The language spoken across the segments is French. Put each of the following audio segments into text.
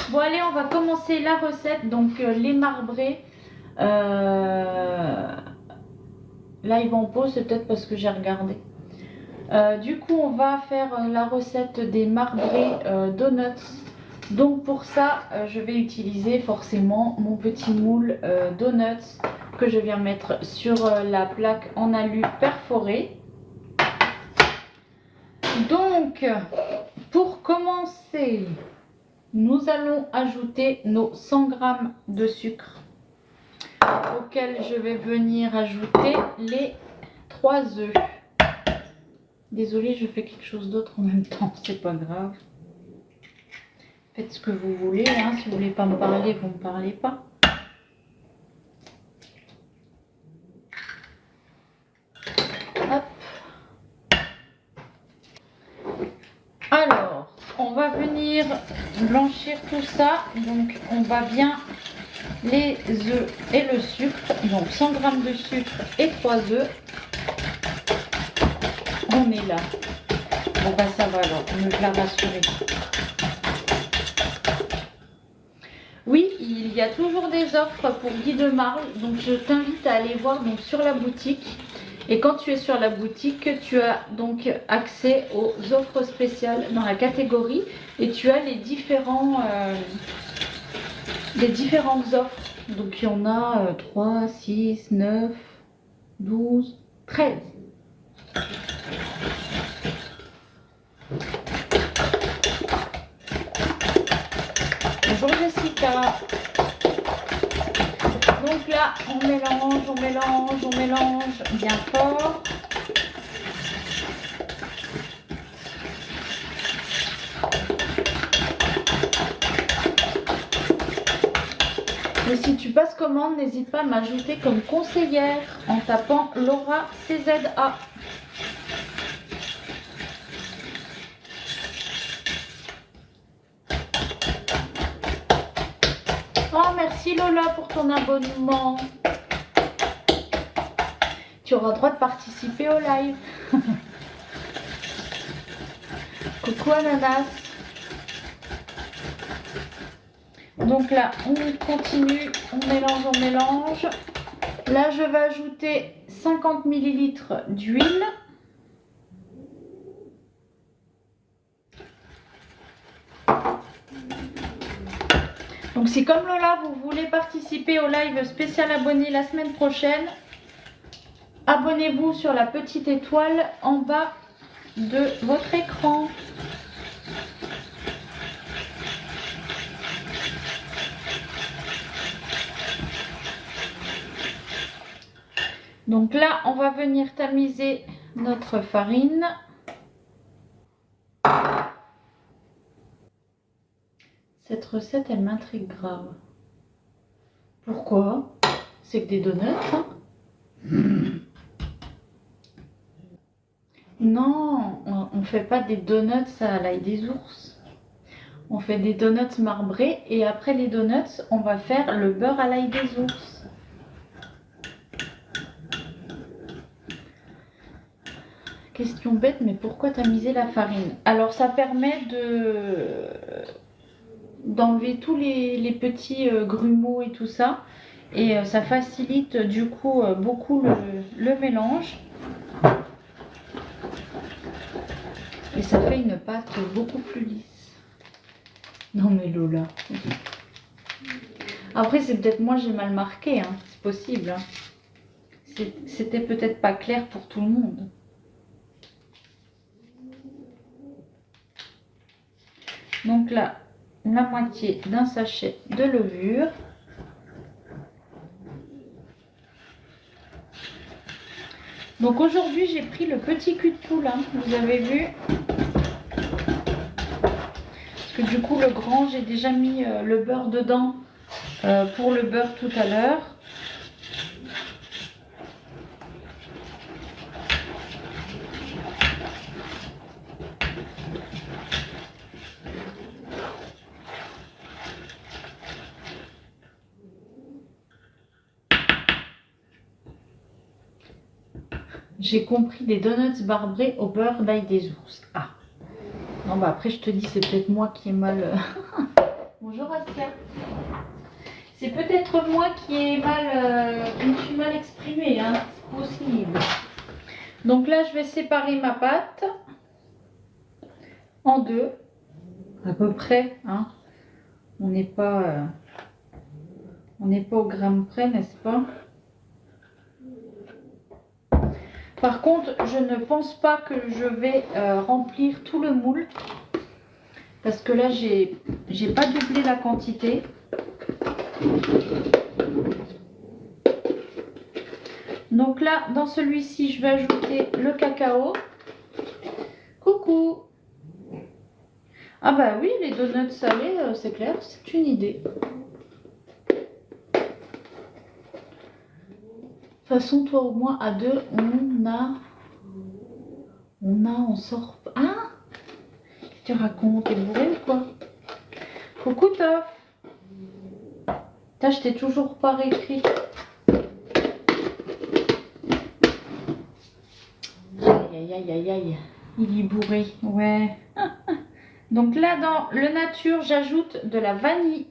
Bon allez, on va commencer la recette. Donc les marbrés. Là ils vont en pause, c'est peut-être parce que j'ai regardé. Du coup on va faire la recette des marbrés donuts. Donc pour ça je vais utiliser forcément mon petit moule donuts que je viens mettre sur la plaque en alu perforée. Donc pour commencer, nous allons ajouter nos 100 g de sucre auquel je vais venir ajouter les 3 œufs. Désolée, je fais quelque chose d'autre en même temps, c'est pas grave. Faites ce que vous voulez, hein. Si vous voulez pas me parler, vous me parlez pas. Hop. Alors, on va venir blanchir tout ça. Donc, on va bien les œufs et le sucre. Donc, 100 g de sucre et 3 œufs. On est là. Bon, bah ça va alors, me la rassurer. Oui, il y a toujours des offres pour Guy de Marle, donc je t'invite à aller voir donc sur la boutique. Et quand tu es sur la boutique, tu as donc accès aux offres spéciales dans la catégorie et tu as les différentes offres. Donc il y en a 3, 6, 9, 12, 13. Bonjour Jessica. Donc là, on mélange bien fort. Et si tu passes commande, n'hésite pas à m'ajouter comme conseillère en tapant Laura CZA. Oh, merci Lola pour ton abonnement. Tu auras droit de participer au live. Coucou Ananas. Donc là, on continue, on mélange. Là, je vais ajouter 50 ml d'huile. Donc si comme Lola, vous voulez participer au live spécial abonné la semaine prochaine, abonnez-vous sur la petite étoile en bas de votre écran. Donc là, on va venir tamiser notre farine. Cette recette, elle m'intrigue grave. Pourquoi? C'est que des donuts, hein? Non, on ne fait pas des donuts à l'ail des ours. On fait des donuts marbrés et après les donuts, on va faire le beurre à l'ail des ours. Question bête, mais pourquoi tamiser la farine? Alors ça permet d'enlever tous les petits grumeaux et tout ça. Et ça facilite du coup beaucoup le mélange. Et ça fait une pâte beaucoup plus lisse. Non mais Lola. Après c'est peut-être moi j'ai mal marqué, hein. C'est possible. Hein. C'était peut-être pas clair pour tout le monde. Donc là, la moitié d'un sachet de levure. Donc aujourd'hui, j'ai pris le petit cul de poule, hein, vous avez vu. Parce que du coup, le grand, j'ai déjà mis le beurre dedans pour le beurre tout à l'heure. J'ai compris des donuts marbrés au beurre d'ail des ours. Ah. Non, bah après, je te dis, c'est peut-être moi qui ai mal... Bonjour C'est peut-être moi qui ai qui me suis mal exprimée, hein, c'est possible. Donc là, je vais séparer ma pâte en deux, à peu près. Hein. On n'est pas au gramme près, n'est-ce pas? Par contre, je ne pense pas que je vais remplir tout le moule. Parce que là, j'ai pas doublé la quantité. Donc là, dans celui-ci, je vais ajouter le cacao. Coucou! Ah bah oui, les donuts salés, c'est clair, c'est une idée. De toute façon, toi au moins, à deux, on sort... Ah! Tu racontes, t'es bourré ou quoi? Coucou Toff! Je t'ai toujours pas réécrit. Aïe, aïe, aïe, aïe. Il est bourré, ouais. Donc là, dans le nature, j'ajoute de la vanille.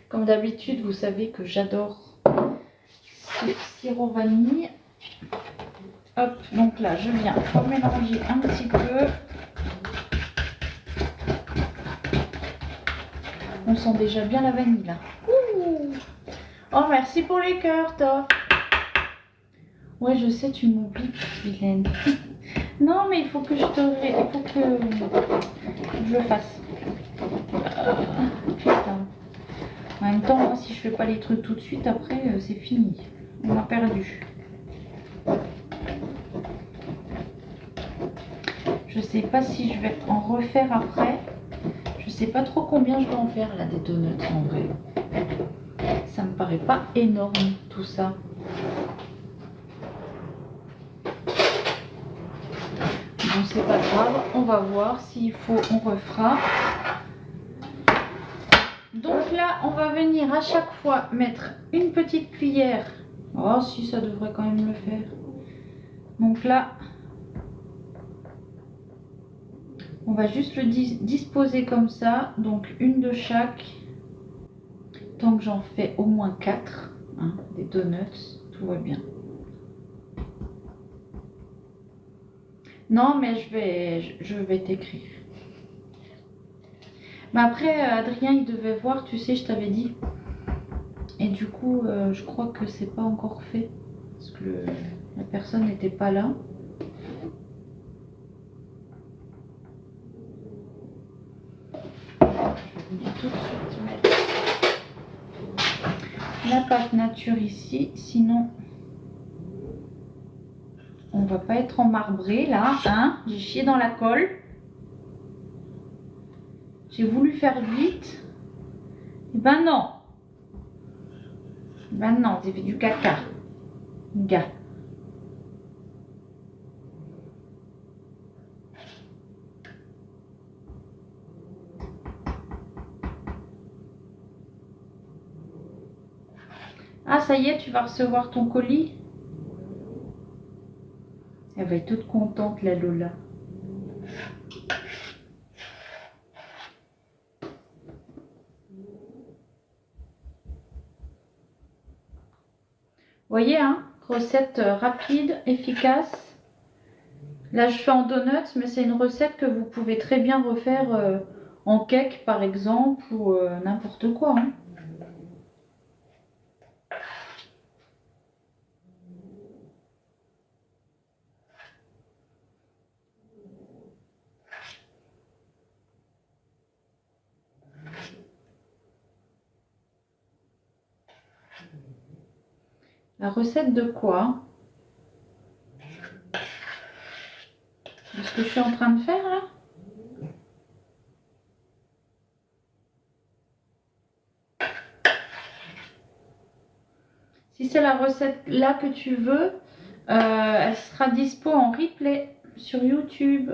Comme d'habitude, vous savez que j'adore ce sirop vanille. Hop, donc là, je viens remélanger un petit peu. On sent déjà bien la vanille, là. Ouh. Oh, merci pour les cœurs, Top. Ouais, je sais, tu m'oublies, Vilaine. Non, mais il faut que je le fasse. Putain. En même temps, moi, si je fais pas les trucs tout de suite, après, c'est fini. On a perdu. Je sais pas si je vais en refaire après. Je sais pas trop combien je dois en faire, là, des donuts, en vrai. Ça me paraît pas énorme, tout ça. Bon, c'est pas grave, on va voir s'il faut, on refera. Donc là, on va venir à chaque fois mettre une petite cuillère. Oh, si, ça devrait quand même le faire. Donc là, on va juste le disposer comme ça. Donc une de chaque. Tant que j'en fais au moins 4, hein, des donuts, tout va bien. Non, mais je vais t'écrire. Mais après, Adrien, il devait voir, tu sais, je t'avais dit. Et du coup, je crois que c'est pas encore fait. Parce que la personne n'était pas là. Je vais venir tout de suite mettre la pâte nature ici. Sinon, on va pas être en marbré là. Hein, j'ai chié dans la colle. J'ai voulu faire vite. Et ben non. Ben non, j'ai fait du caca. Gars. Ah, ça y est, tu vas recevoir ton colis. Elle va être toute contente, la Lola. Vous voyez, hein, recette rapide, efficace. Là, je fais en donuts, mais c'est une recette que vous pouvez très bien refaire en cake, par exemple, ou n'importe quoi. Hein. La recette de quoi? De ce que je suis en train de faire, là? Si c'est la recette là que tu veux, elle sera dispo en replay sur YouTube.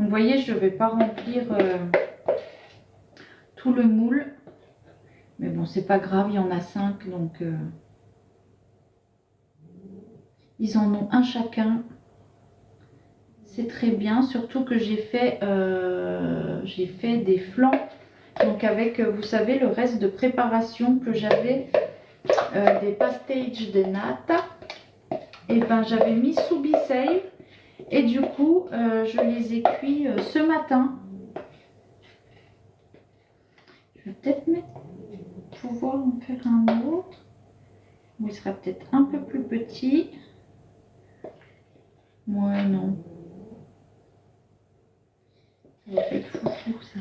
Vous voyez, je ne vais pas remplir tout le moule. Mais bon, c'est pas grave, il y en a 5, donc ils en ont un chacun. C'est très bien, surtout que j'ai fait des flancs. Donc avec, vous savez, le reste de préparation que j'avais des pastage de nata. Et ben j'avais mis sous Bissell. Et du coup, je les ai cuits ce matin. Je vais peut-être pouvoir en faire un autre. Où il sera peut-être un peu plus petit. Ouais, non. Ça va être foufou, ça.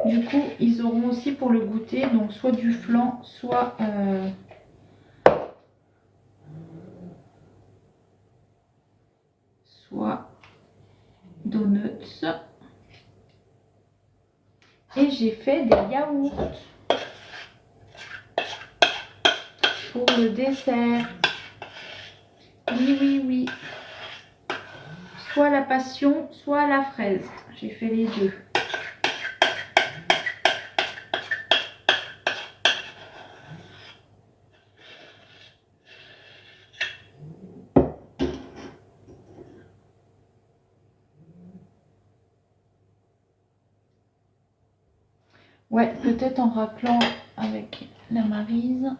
Du coup, ils auront aussi pour le goûter, donc soit du flan, soit... donuts. Et j'ai fait des yaourts pour le dessert. Oui, oui, oui. Soit à la passion, soit à la fraise. J'ai fait les deux. Ouais, peut-être en raclant avec la Maryse.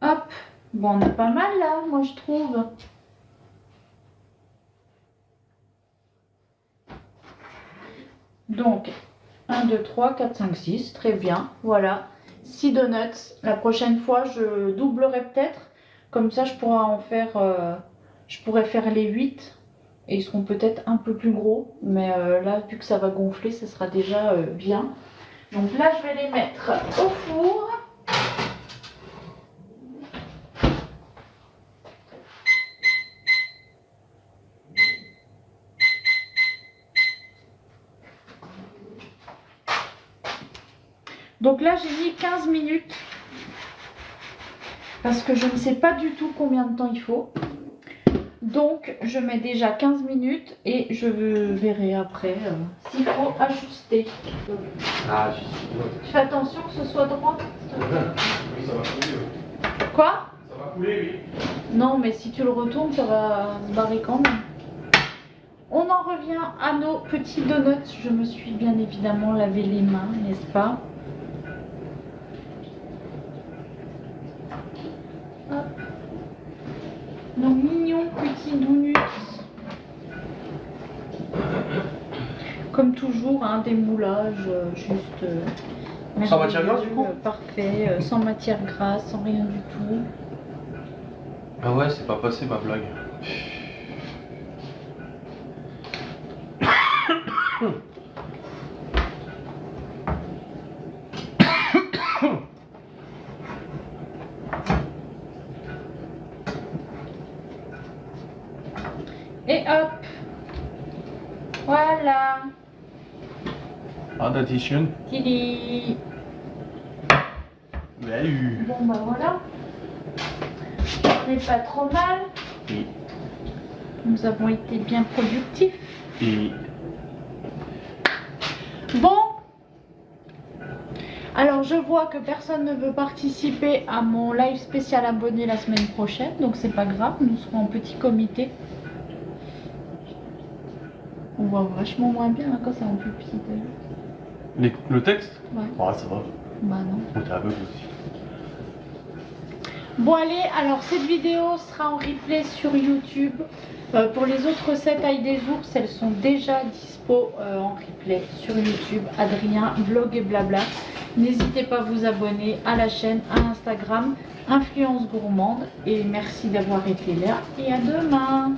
Hop, bon, on est pas mal là, moi je trouve. Donc, 1, 2, 3, 4, 5, 6, très bien, voilà. 6 donuts. La prochaine fois, je doublerai peut-être. Comme ça, je pourrais en faire, je pourrais faire les 8. Et ils seront peut-être un peu plus gros. Mais là, vu que ça va gonfler, ça sera déjà bien. Donc là, je vais les mettre au four. Donc là, j'ai mis 15 minutes. Parce que je ne sais pas du tout combien de temps il faut. Donc, je mets déjà 15 minutes et je verrai après s'il faut ajuster. Ah, Fais attention que ce soit droit. oui, ça va couler. Quoi? Ça va couler, oui. Non, mais si tu le retournes, ça va se barrer quand même. On en revient à nos petits donuts. Je me suis bien évidemment lavé les mains, n'est-ce pas? Hop. Nos mignons petits donuts. Comme toujours, hein, des moulages juste... sans matière grasse du coup? Parfait, sans matière grasse, sans rien du tout. Ah ouais, c'est pas passé ma blague. Et hop, voilà. Addition. Tili. Salut. Bon bah voilà. On n'est pas trop mal. Et. Nous avons été bien productifs. Et. Bon. Alors je vois que personne ne veut participer à mon live spécial abonné la semaine prochaine. Donc c'est pas grave, nous serons en petit comité. On voit vachement moins bien là, quand c'est un peu petit. Le texte? Ouais. Ah, ça va. Bah non. On est aveugle aussi. Bon allez, alors cette vidéo sera en replay sur YouTube. Pour les autres recettes ail des ours, elles sont déjà dispo en replay sur YouTube. Adrien, vlog et blabla. N'hésitez pas à vous abonner à la chaîne, à Instagram, Influence Gourmande. Et merci d'avoir été là et à demain.